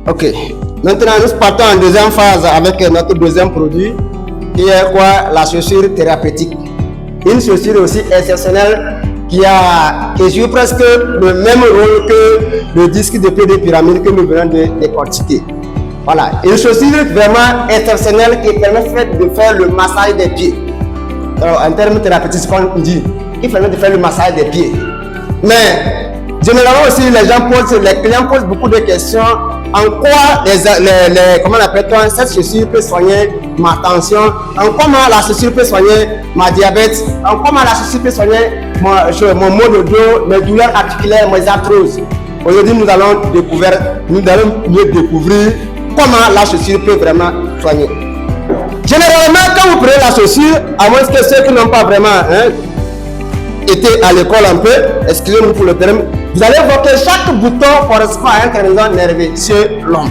Ok. Maintenant, nous partons en deuxième phase avec notre deuxième produit, qui est quoi? La chaussure thérapeutique. Une chaussure aussi exceptionnelle qui joue presque le même rôle que le disque de pied de pyramide que nous venons de décortiquer. Voilà, une chaussure vraiment exceptionnelle qui permet de faire le massage des pieds. Alors, en termes thérapeutiques, on dit, qui permet de faire le massage des pieds. Mais généralement aussi, les clients posent beaucoup de questions. En quoi comment on appelle cette chaussure peut soigner ma tension? En comment la chaussure peut soigner ma diabète? En comment la chaussure peut soigner mon maux de dos, mes douleurs articulaires, mes arthroses? Aujourd'hui, nous allons mieux découvrir comment la chaussure peut vraiment soigner. Généralement, quand vous prenez la chaussure, à moins que ceux qui n'ont pas vraiment été à l'école un peu, excusez-moi pour le terme, vous allez voir que chaque bouton correspond à un terminaison nerveux chez l'homme.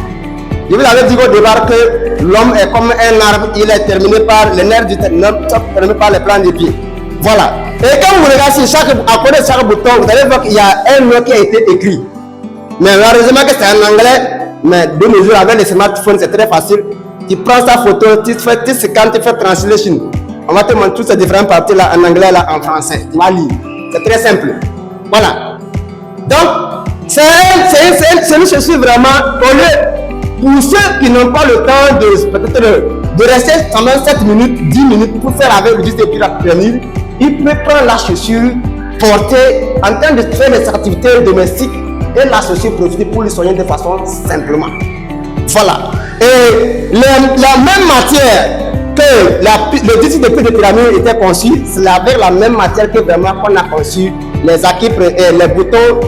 Je vous avais dit au départ que l'homme est comme un arbre, il est terminé par les nerfs du terminal, terminé par les plans des pieds. Voilà. Et quand vous regardez à côté de chaque bouton, vous allez voir qu'il y a un mot qui a été écrit. Mais malheureusement que c'est en anglais, mais de nos jours avec les smartphones c'est très facile. Tu prends sa photo, tu scannes, tu fais translation. On va te montrer toutes ces différentes parties là en anglais, là en français. Tu vas lire. C'est très simple. Voilà. Donc, c'est une chaussure vraiment pour ceux qui n'ont pas le temps de rester pendant 7 minutes, 10 minutes pour faire avec le disque de pyramide, il peut prendre la chaussure, porter en train de faire des activités domestiques et la chaussure profiter pour lui soigner de façon simplement. Voilà. Et la même matière que le disque de pyramide était conçu, c'est avec la même matière que vraiment qu'on a conçu les acquis et les boutons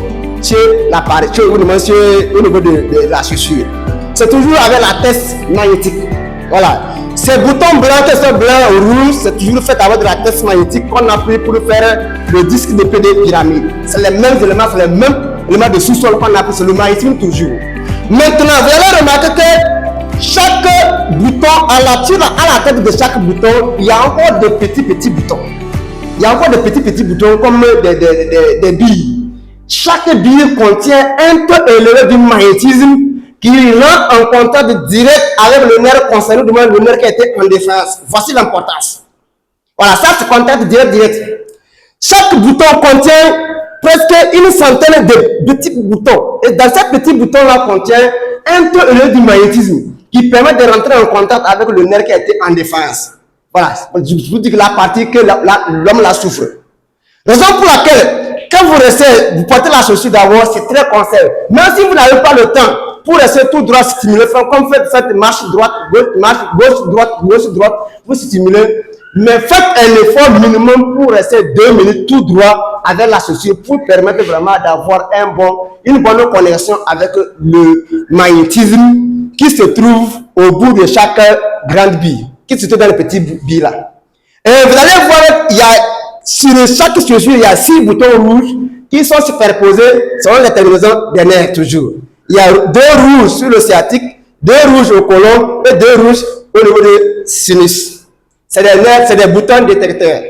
chez l'appareil, au niveau de la chaussure. C'est toujours avec la teste magnétique. Voilà. Ces boutons blancs, que ce blanc ou rouge, c'est toujours fait avec de la teste magnétique qu'on a pris pour faire le disque de pyramide. C'est les mêmes éléments, c'est les mêmes éléments de sous-sol qu'on a pris, c'est le magnétisme toujours. Maintenant, vous allez remarquer que chaque bouton, à la tête de chaque bouton, il y a encore de petits boutons. Il y a encore de petits boutons comme des billes. Chaque bille contient un taux élevé du magnétisme qui rentre en contact direct avec le nerf concerné, du moins le nerf qui a été en défense. Voici l'importance. Voilà, ça c'est contact direct. Chaque bouton contient presque une centaine de petits boutons. Et dans ces petits boutons-là contient un taux élevé du magnétisme qui permet de rentrer en contact avec le nerf qui a été en défense. Voilà, je vous dis que la partie que l'homme la souffre. Raison pour laquelle, quand vous portez la chaussure d'abord, c'est très conseil. Même si vous n'avez pas le temps pour rester tout droit stimuler, comme faites marche droite, gauche, droite, vous stimulez. Mais faites un effort minimum pour rester 2 minutes tout droit avec la chaussure pour permettre vraiment d'avoir une bonne connexion avec le magnétisme qui se trouve au bout de chaque grande bille, qui se trouve dans les petits billes là. Et vous allez voir, sur chaque chaussure, il y a 6 boutons rouges qui sont superposés selon les terminaisons des nerfs toujours. Il y a 2 rouges sur le sciatique, 2 rouges au côlon et 2 rouges au niveau du sinus. C'est des nerfs, c'est des boutons détecteurs.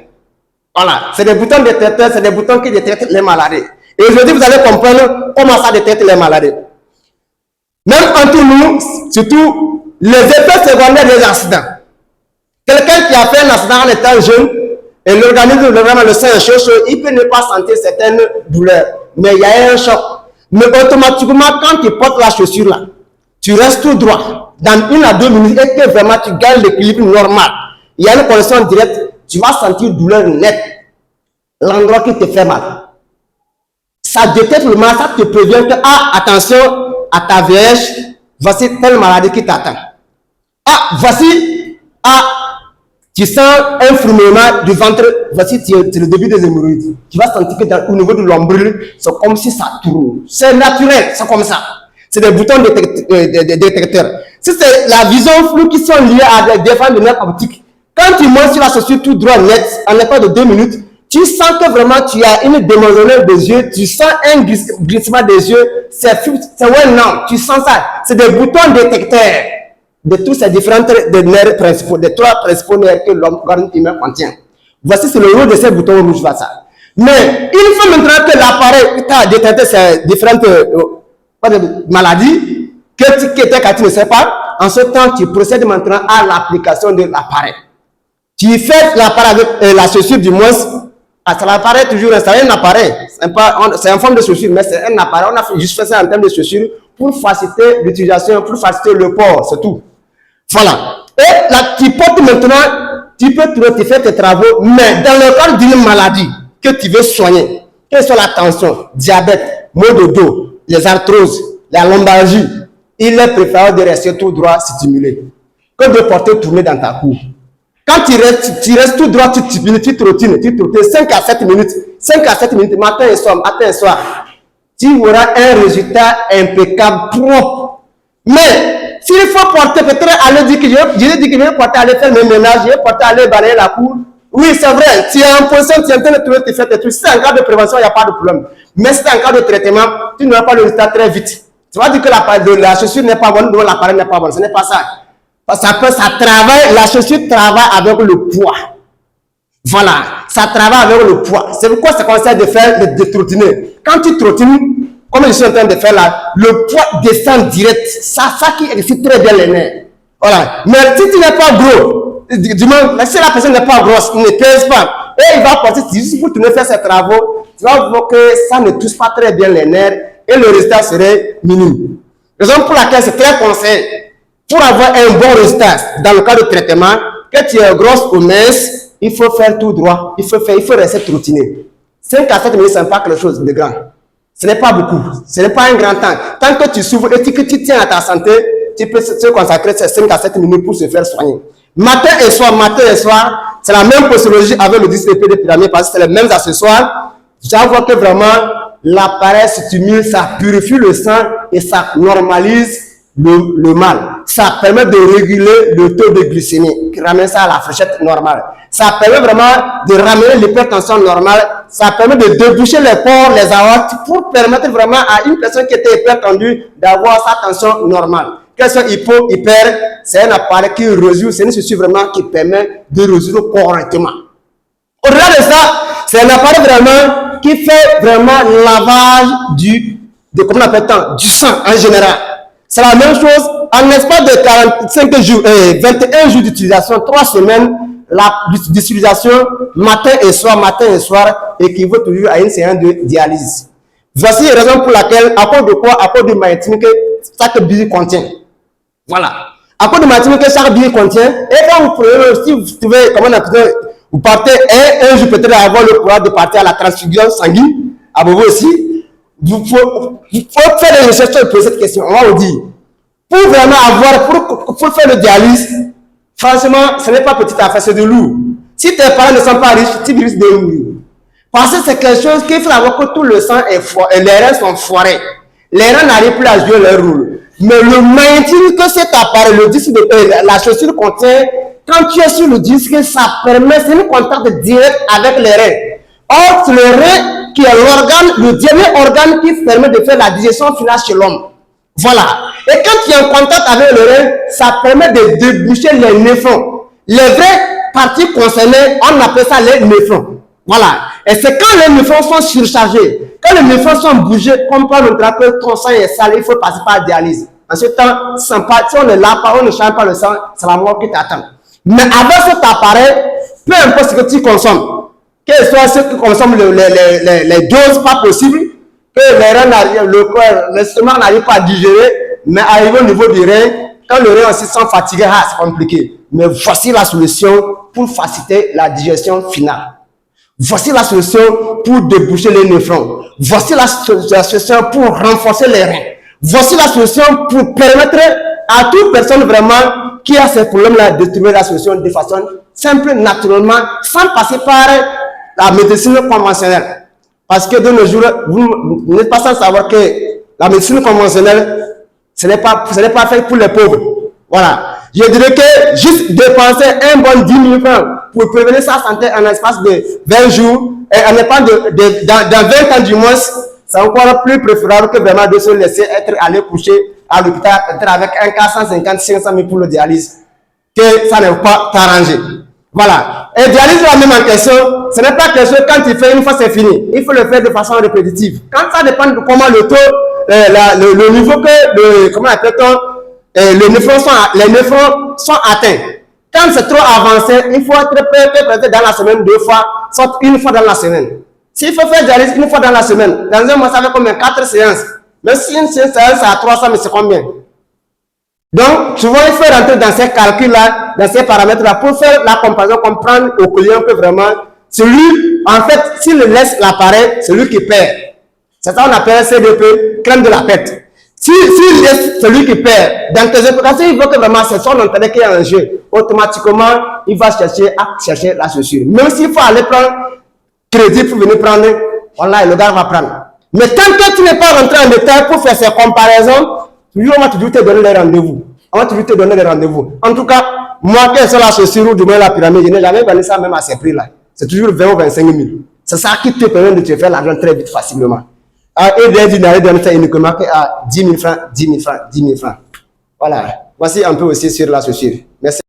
Voilà, c'est des boutons détecteurs, c'est des boutons qui détectent les maladies. Et aujourd'hui, vous allez comprendre comment ça détecte les maladies. Même entre nous, surtout les effets secondaires des accidents. Quelqu'un qui a fait un accident en étant jeune, et l'organisme, vraiment le sang est chaud, il peut ne pas sentir certaines douleurs. Mais il y a un choc. Mais automatiquement, quand tu portes la chaussure là, tu restes tout droit. Dans 1 à 2 minutes, et que vraiment tu gagnes l'équilibre normal. Il y a une connexion directe, tu vas sentir douleur nette. L'endroit qui te fait mal. Ça détecte le mal, ça te prévient que, attention à ta vierge, voici telle maladie qui t'attend. Tu sens un fourmillement du ventre, voici c'est le début des hémorroïdes. Tu vas sentir que au niveau de l'ombrelle, c'est comme si ça tourne. C'est naturel, c'est comme ça. C'est des boutons détecteurs. Si c'est la vision floue qui sont liées à des défenses de nerfs optiques, quand tu montes sur la chaussure tout droit net, en pas de 2 minutes, tu sens que vraiment tu as une démangeonnée des yeux, tu sens un glissement des yeux, c'est non, tu sens ça. C'est des boutons détecteurs de tous ces différents nerfs principaux, des 3 principaux nerfs que l'organisme humain contient. Voici c'est le rôle de ces boutons rouges là ça. Mais une fois maintenant que l'appareil a détecté ces différentes maladies, que tu ne sais pas. En ce temps, tu procèdes maintenant à l'application de l'appareil. Tu fais l'appareil avec la chaussure du moins. Ça l'appareil toujours installé un appareil. C'est en forme de chaussure, mais c'est un appareil. On a juste fait ça en termes de chaussure pour faciliter l'utilisation, pour faciliter le port, c'est tout. Voilà. Et là, tu portes maintenant, tu peux faire tes travaux, mais dans le cadre d'une maladie que tu veux soigner, quelle soit la tension, diabète, maux de dos, les arthroses, la lombalgie, il est préférable de rester tout droit stimulé que de porter tourner dans ta cour. Quand tu restes tout droit, tu trottines 5 à 7 minutes, 5 à 7 minutes, matin et soir, tu auras un résultat impeccable, propre. Mais s'il faut porter, peut-être aller dire que je dis que je vais porter aller faire le ménage, je vais porter aller balayer la cour. Oui, c'est vrai, tu es en position, tu es en train de trouver tes faire tes trucs. Si c'est en cas de prévention, il n'y a pas de problème. Mais si c'est en cas de traitement, tu n'auras pas le résultat très vite. Tu vas dire que la chaussure n'est pas bonne, donc l'appareil n'est pas bon. Ce n'est pas ça. Ça travaille, la chaussure travaille avec le poids. Voilà, ça travaille avec le poids. C'est pourquoi ça conseille de faire de trottiner. Quand tu trottines, comme je suis en train de faire là, le poids descend direct. Ça qui excite très bien les nerfs. Voilà. Mais si tu n'es pas gros, du moins, si la personne n'est pas grosse, il ne pèse pas, et il va porter, juste pour tourner faire ses travaux, tu vas voir que ça ne touche pas très bien les nerfs et le résultat serait minime. Raison pour laquelle c'est très conseillé. Pour avoir un bon résultat dans le cas de traitement, que tu es grosse ou mince, il faut faire tout droit. Il faut rester trottiner. 5 à 7 minutes, ce n'est pas quelque chose de grand. Ce n'est pas beaucoup. Ce n'est pas un grand temps. Tant que tu souffres et que tu tiens à ta santé, tu peux te consacrer ces 5 à 7 minutes pour se faire soigner. Matin et soir, c'est la même posologie avec le disque de pyramide parce que c'est les mêmes accessoires. Tu vas voir que vraiment, l'appareil stimule, ça purifie le sang et ça normalise le mal. Ça permet de réguler le taux de glycémie, qui ramène ça à la fourchette normale. Ça permet vraiment de ramener l'hypertension normale. Ça permet de déboucher les pores, les aortes, pour permettre vraiment à une personne qui était hypertendue d'avoir sa tension normale. Qu'elle soit hyper, c'est un appareil qui résout, c'est une chaussure vraiment qui permet de résoudre correctement. Au-delà de ça, c'est un appareil vraiment qui fait vraiment lavage du sang en général. C'est la même chose, en l'espace de 45 jours, 21 jours d'utilisation, 3 semaines, d'utilisation matin et soir équivaut toujours à une séance de dialyse. Voici la raison pour laquelle, à cause de quoi? À cause du magnétisme que chaque bille contient. Voilà. À cause du magnétisme que chaque bille contient, et quand vous prenez, si vous trouvez, vous partez un jour peut-être avoir le pouvoir de partir à la transfusion sanguine, à vous aussi, il faut faire des recherches pour cette question. On va vous dire, pour vraiment pour faire le dialyse, franchement, ce n'est pas petit affaire, c'est de lourd. Si tes parents ne sont pas riches, tu risques de mourir. Parce que c'est quelque chose qu'il faut avoir que tout le sang est foiré, les reins sont foirés. Les reins n'arrivent plus à jouer leur rôle. Mais le magnétisme que cet appareil, le disque la chaussure contient, quand tu es sur le disque, ça permet, c'est un contact direct avec les reins. Or, c'est le rein qui est l'organe, le dernier organe qui permet de faire la digestion finale chez l'homme. Voilà. Et quand tu es en contact avec le rein, ça permet de déboucher les néphrons. Les vraies parties concernées, on appelle ça les néphrons. Voilà. Et c'est quand les néphrons sont surchargés, quand les néphrons sont bougés, comme par le drap que ton sang est sale, il faut passer par la dialyse. En ce temps, si on ne lave pas, on ne change pas le sang, c'est la mort qui t'attend. Mais avec cet appareil, peu importe ce que tu consommes, quels soient ceux qui consomment les doses pas possibles, que les reins n'arrivent, l'estomac n'arrive pas à digérer, mais arrivé au niveau du rein, quand le rein aussi sent fatigué, c'est compliqué. Mais voici la solution pour faciliter la digestion finale. Voici la solution pour déboucher les néphrons. Voici la solution pour renforcer les reins. Voici la solution pour permettre à toute personne vraiment qui a ces problèmes-là de trouver la solution de façon simple, naturellement, sans passer par la médecine conventionnelle. Parce que de nos jours, vous n'êtes pas sans savoir que la médecine conventionnelle, ce n'est pas fait pour les pauvres. Voilà. Je dirais que juste dépenser un bon 10 000 francs pour prévenir sa santé en l'espace de 20 jours, et en étant dans 20 ans du moins, c'est encore plus préférable que vraiment de se laisser aller coucher à l'hôpital avec un cas 150, 500 000 pour le dialyse, que ça ne va pas t'arranger. Voilà. Et dialyse la même en question, ce n'est pas quelque chose quand tu fais une fois c'est fini. Il faut le faire de façon répétitive. Quand ça dépend de comment le taux le niveau que, comment appelle-t-on, les néphrons sont atteints. Quand c'est trop avancé, il faut être prêt dans la semaine 2 fois, soit une fois dans la semaine. S'il faut faire dialyse une fois dans la semaine, dans un mois, ça fait combien? 4 séances. Même si une séance à 300, mais c'est combien? Donc, souvent, il faut rentrer dans ces calculs-là, dans ces paramètres-là, pour faire la comparaison, comprendre au client que vraiment, celui, en fait, s'il laisse l'appareil, c'est lui qui perd. C'est ça qu'on appelle CDP, crème de la perte. S'il laisse celui qui perd, dans tes opérations, il veut que vraiment c'est son intérêt qui est en jeu. Automatiquement, il va chercher la chaussure. Même s'il faut aller prendre crédit pour venir prendre, voilà, le gars va prendre. Mais tant que tu n'es pas rentré en détail pour faire ces comparaisons, lui, on va toujours te donner les rendez-vous. On va toujours te donner les rendez-vous. En tout cas, moi, quelle soit la chaussure ou du moins la pyramide, je n'ai jamais vendu ça même à ces prix-là. C'est toujours 20 ou 25 000. C'est ça qui te permet de te faire l'argent très vite, facilement. Et des n'arrêtent de faire uniquement à 10 000 francs, 10 000 francs, 10 000 francs. Voilà. Voici un peu aussi sur la chaussure. Merci.